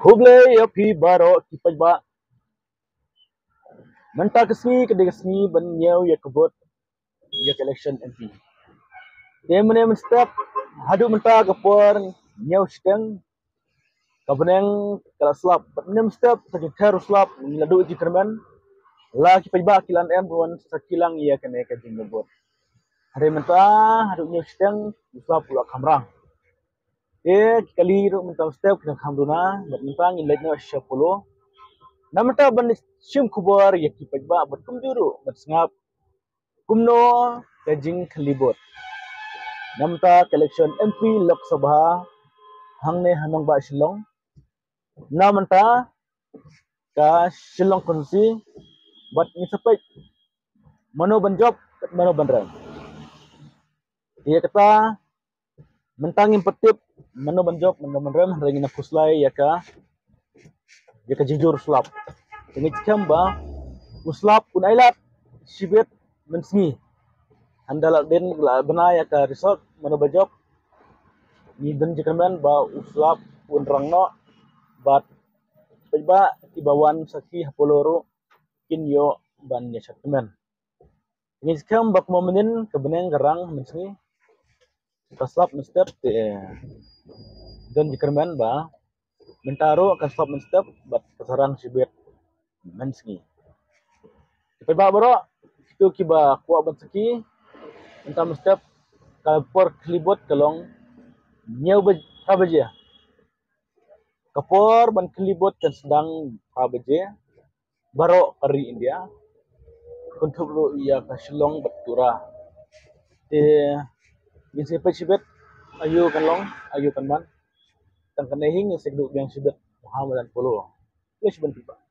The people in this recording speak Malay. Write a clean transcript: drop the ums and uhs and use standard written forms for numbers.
Huble ya pi baro ki pajba menta kesni ban nyau ya kebot ya election MP. Dia step hadu menta kapor nyau steng kabeneng kala slap nem step saja slap ngiladu jikerman la ki pajba kilan em buan sakilang ya kene ka jingbot. Hari menta hadu nyau steng slap pula kamrang. Kali ru menta step kena kamduna bat menta ngilajna 10 namata ban sim kubor yaki pajba bat kumjuru bat sngap kumno kajing khalibot namta election MP Lok Sabha hangne hanong ba Shillong namanta ka Shillong konsi bat ngisapek mano ban job kat mano ban rem dia kata mentangin petip mano ban job mano ban rem rengina kuslai yaka jujur slap ini kamba uslap unailat sibet mensni andalak den bena ya ka resort mano bajok ni den jikaman ba uslap unrangno bat pejba ibawan saki hapoloro kinyo ban ya satmen ini skam bak momenin kebeneng garang mensni kaslap mestep den jikaman ba mentaro akan stop menstep bat kasarang sibet mensni pejba boro itu kiba kuat bansaki entah mestep kapor kelibot kalong nyau baje kapor ban kelibot kan sedang baje baro kari India untuk lu ia ka Shillong batura bisa pecibet ayu kan long ayu kan man tang kanehing segdu yang sibet Muhammadan polo. Yes ben tiba.